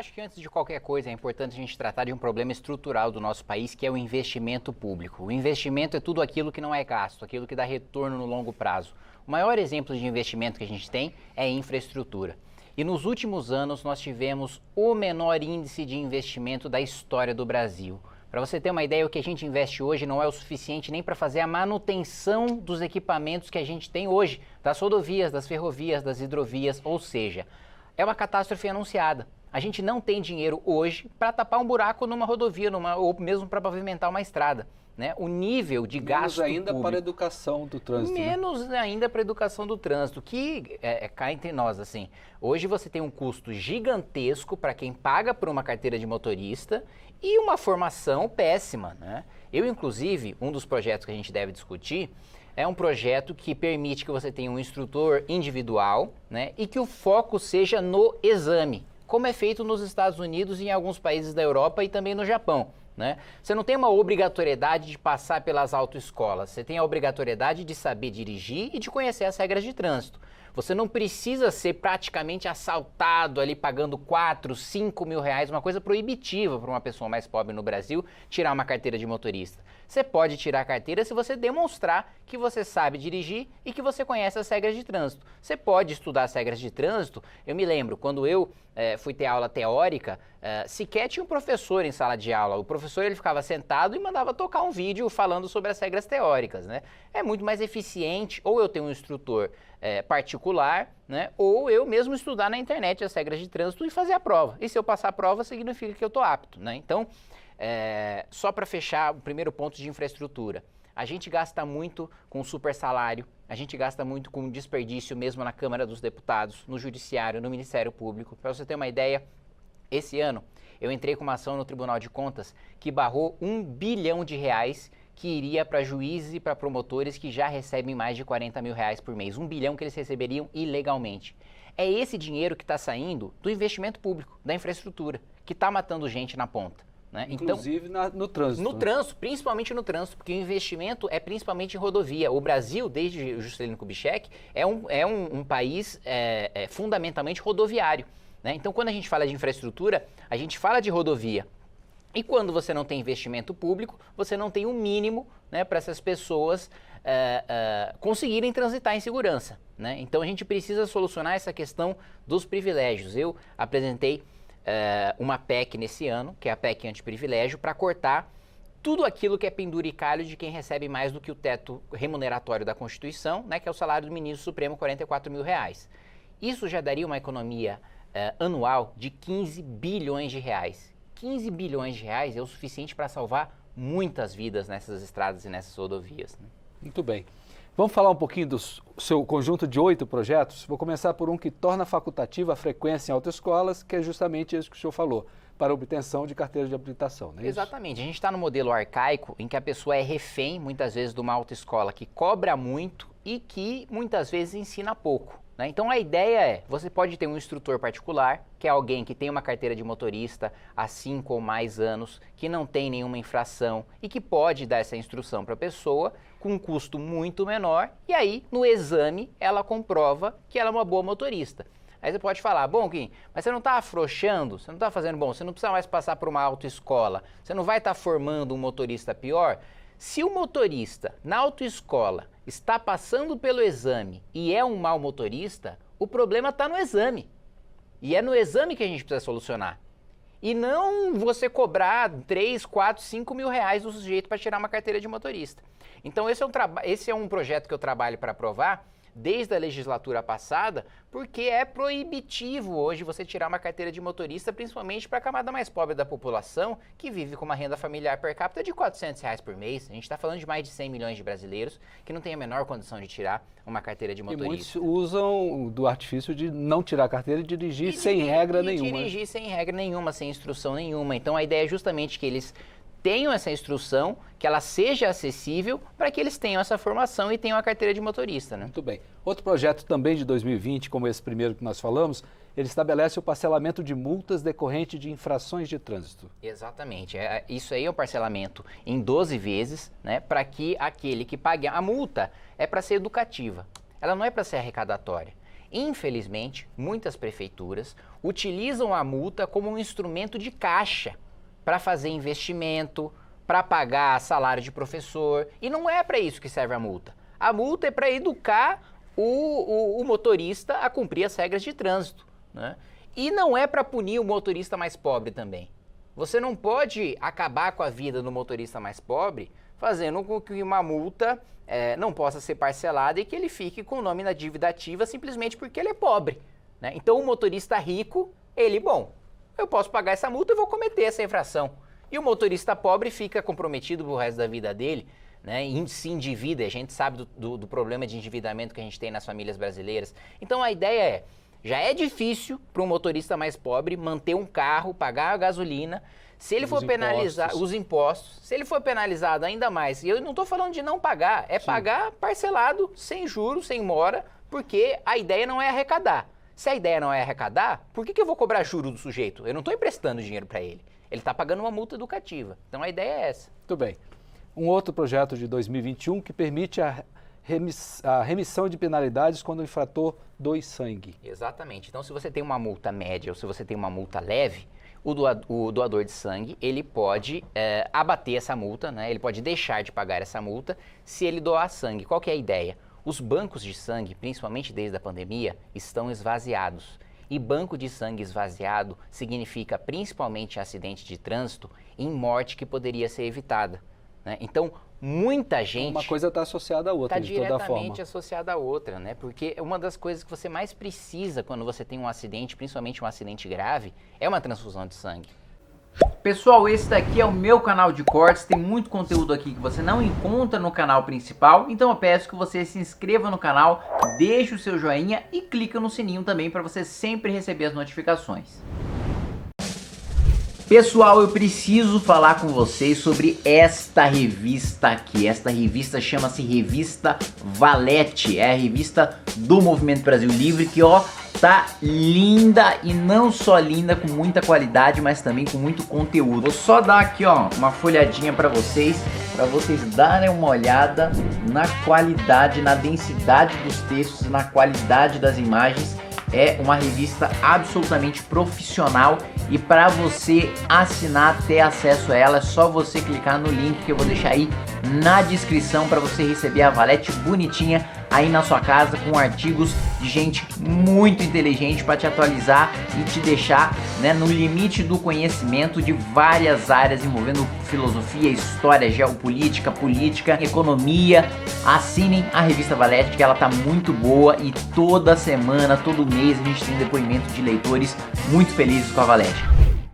acho que antes de qualquer coisa é importante a gente tratar de um problema estrutural do nosso país, que é o investimento público. O investimento é tudo aquilo que não é gasto, aquilo que dá retorno no longo prazo. O maior exemplo de investimento que a gente tem é a infraestrutura. E nos últimos anos nós tivemos o menor índice de investimento da história do Brasil. Para você ter uma ideia, o que a gente investe hoje não é o suficiente nem para fazer a manutenção dos equipamentos que a gente tem hoje, das rodovias, das ferrovias, das hidrovias, ou seja, é uma catástrofe anunciada. A gente não tem dinheiro hoje para tapar um buraco numa rodovia, ou mesmo para pavimentar uma estrada. Né? O nível de gasto menos ainda público, para a educação do trânsito. menos ainda para a educação do trânsito, que cá entre nós, assim, hoje você tem um custo gigantesco para quem paga por uma carteira de motorista e uma formação péssima, né? Eu, inclusive, um dos projetos que a gente deve discutir é um projeto que permite que você tenha um instrutor individual, né, e que o foco seja no exame, como é feito nos Estados Unidos e em alguns países da Europa e também no Japão. Né? Você não tem uma obrigatoriedade de passar pelas autoescolas, você tem a obrigatoriedade de saber dirigir e de conhecer as regras de trânsito. Você não precisa ser praticamente assaltado ali pagando 4, 5 mil reais, uma coisa proibitiva para uma pessoa mais pobre no Brasil, tirar uma carteira de motorista. Você pode tirar a carteira se você demonstrar que você sabe dirigir e que você conhece as regras de trânsito. Você pode estudar as regras de trânsito. Eu me lembro, quando eu fui ter aula teórica, sequer tinha um professor em sala de aula. O professor ele ficava sentado e mandava tocar um vídeo falando sobre as regras teóricas. Né? É muito mais eficiente ou eu tenho um instrutor particular, né? Ou eu mesmo estudar na internet as regras de trânsito e fazer a prova. E se eu passar a prova, significa que eu estou apto. Né? Então, só para fechar o primeiro ponto de infraestrutura. A gente gasta muito com super salário, a gente gasta muito com desperdício mesmo na Câmara dos Deputados, no Judiciário, no Ministério Público. Para você ter uma ideia, esse ano eu entrei com uma ação no Tribunal de Contas que barrou R$1 bilhão que iria para juízes e para promotores que já recebem mais de 40 mil reais por mês. R$1 bilhão que eles receberiam ilegalmente. É esse dinheiro que está saindo do investimento público, da infraestrutura, que está matando gente na ponta. Né? Inclusive no trânsito. No trânsito, principalmente no trânsito, porque o investimento é principalmente em rodovia. O Brasil, desde o Juscelino Kubitschek, é um país fundamentalmente rodoviário. Né? Então, quando a gente fala de infraestrutura, a gente fala de rodovia. E quando você não tem investimento público, você não tem o mínimo, né, para essas pessoas conseguirem transitar em segurança. Né? Então, a gente precisa solucionar essa questão dos privilégios. Eu apresentei uma PEC nesse ano, que é a PEC antiprivilégio, para cortar tudo aquilo que é penduricalho de quem recebe mais do que o teto remuneratório da Constituição, né, que é o salário do ministro supremo, 44 mil reais. Isso já daria uma economia anual de 15 bilhões de reais. 15 bilhões de reais é o suficiente para salvar muitas vidas nessas estradas e nessas rodovias. Né? Muito bem. Vamos falar um pouquinho do seu conjunto de 8 projetos? Vou começar por um que torna facultativa a frequência em autoescolas, que é justamente isso que o senhor falou, para obtenção de carteira de habilitação, não é Exatamente. Isso? A gente está no modelo arcaico em que a pessoa é refém, muitas vezes, de uma autoescola que cobra muito e que, muitas vezes, ensina pouco. Né? Então, a ideia você pode ter um instrutor particular, que é alguém que tem uma carteira de motorista há 5 ou mais anos, que não tem nenhuma infração e que pode dar essa instrução para a pessoa com um custo muito menor, e aí, no exame, ela comprova que ela é uma boa motorista. Aí você pode falar, bom, Kim, mas você não está afrouxando, você não está fazendo bom, você não precisa mais passar por uma autoescola, você não vai estar formando um motorista pior? Se o motorista, na autoescola, está passando pelo exame e é um mau motorista, o problema está no exame. E é no exame que a gente precisa solucionar. E não você cobrar 3, 4, 5 mil reais do sujeito para tirar uma carteira de motorista. Então esse é um projeto que eu trabalho para aprovar desde a legislatura passada, porque é proibitivo hoje você tirar uma carteira de motorista, principalmente para a camada mais pobre da população, que vive com uma renda familiar per capita de R$400 por mês. A gente está falando de mais de 100 milhões de brasileiros que não têm a menor condição de tirar uma carteira de motorista. E muitos usam do artifício de não tirar a carteira e dirigir sem regra nenhuma. Dirigir sem regra nenhuma, sem instrução nenhuma. Então a ideia é justamente que eles tenham essa instrução, que ela seja acessível para que eles tenham essa formação e tenham a carteira de motorista. Né? Muito bem. Outro projeto também de 2020, como esse primeiro que nós falamos, ele estabelece o parcelamento de multas decorrente de infrações de trânsito. Exatamente. Isso aí é um parcelamento em 12 vezes, né, para que aquele que pague a multa é para ser educativa. Ela não é para ser arrecadatória. Infelizmente, muitas prefeituras utilizam a multa como um instrumento de caixa para fazer investimento, para pagar salário de professor, e não é para isso que serve a multa. A multa é para educar o motorista a cumprir as regras de trânsito, né? E não é para punir o motorista mais pobre também. Você não pode acabar com a vida do motorista mais pobre fazendo com que uma multa não possa ser parcelada e que ele fique com o nome na dívida ativa simplesmente porque ele é pobre, né? Então o motorista rico, eu posso pagar essa multa e vou cometer essa infração. E o motorista pobre fica comprometido pro resto da vida dele, né? E se endivida. A gente sabe do problema de endividamento que a gente tem nas famílias brasileiras. Então a ideia já é difícil para um motorista mais pobre manter um carro, pagar a gasolina. Se ele for penalizar os impostos, se ele for penalizado ainda mais, e eu não estou falando de não pagar, é pagar parcelado, sem juros, sem mora, porque a ideia não é arrecadar. Se a ideia não é arrecadar, por que eu vou cobrar juros do sujeito? Eu não estou emprestando dinheiro para ele. Ele está pagando uma multa educativa. Então a ideia é essa. Muito bem. Um outro projeto de 2021 que permite a remissão de penalidades quando o infrator doe sangue. Exatamente. Então se você tem uma multa média ou se você tem uma multa leve, o doador de sangue, ele pode abater essa multa, né? Ele pode deixar de pagar essa multa se ele doar sangue. Qual que é a ideia? Os bancos de sangue, principalmente desde a pandemia, estão esvaziados. E banco de sangue esvaziado significa principalmente acidente de trânsito em morte que poderia ser evitada, né? Então, muita gente... Uma coisa está associada à outra, de toda forma. Está diretamente associada à outra, né? Porque uma das coisas que você mais precisa quando você tem um acidente, principalmente um acidente grave, é uma transfusão de sangue. Pessoal, esse daqui é o meu canal de cortes, tem muito conteúdo aqui que você não encontra no canal principal, então eu peço que você se inscreva no canal, deixe o seu joinha e clica no sininho também para você sempre receber as notificações. Pessoal, eu preciso falar com vocês sobre esta revista aqui. Esta revista chama-se Revista Valete, é a revista do Movimento Brasil Livre que, tá linda e não só linda, com muita qualidade, mas também com muito conteúdo. Vou só dar aqui, uma folhadinha para vocês darem uma olhada na qualidade, na densidade dos textos, na qualidade das imagens. É uma revista absolutamente profissional e para você assinar, ter acesso a ela, é só você clicar no link que eu vou deixar aí na descrição para você receber a Valete bonitinha aí na sua casa, com artigos de gente muito inteligente para te atualizar e te deixar, né, no limite do conhecimento de várias áreas envolvendo filosofia, história, geopolítica, política, economia. Assinem a revista Valete, que ela tá muito boa e toda semana, todo mês a gente tem depoimento de leitores muito felizes com a Valete.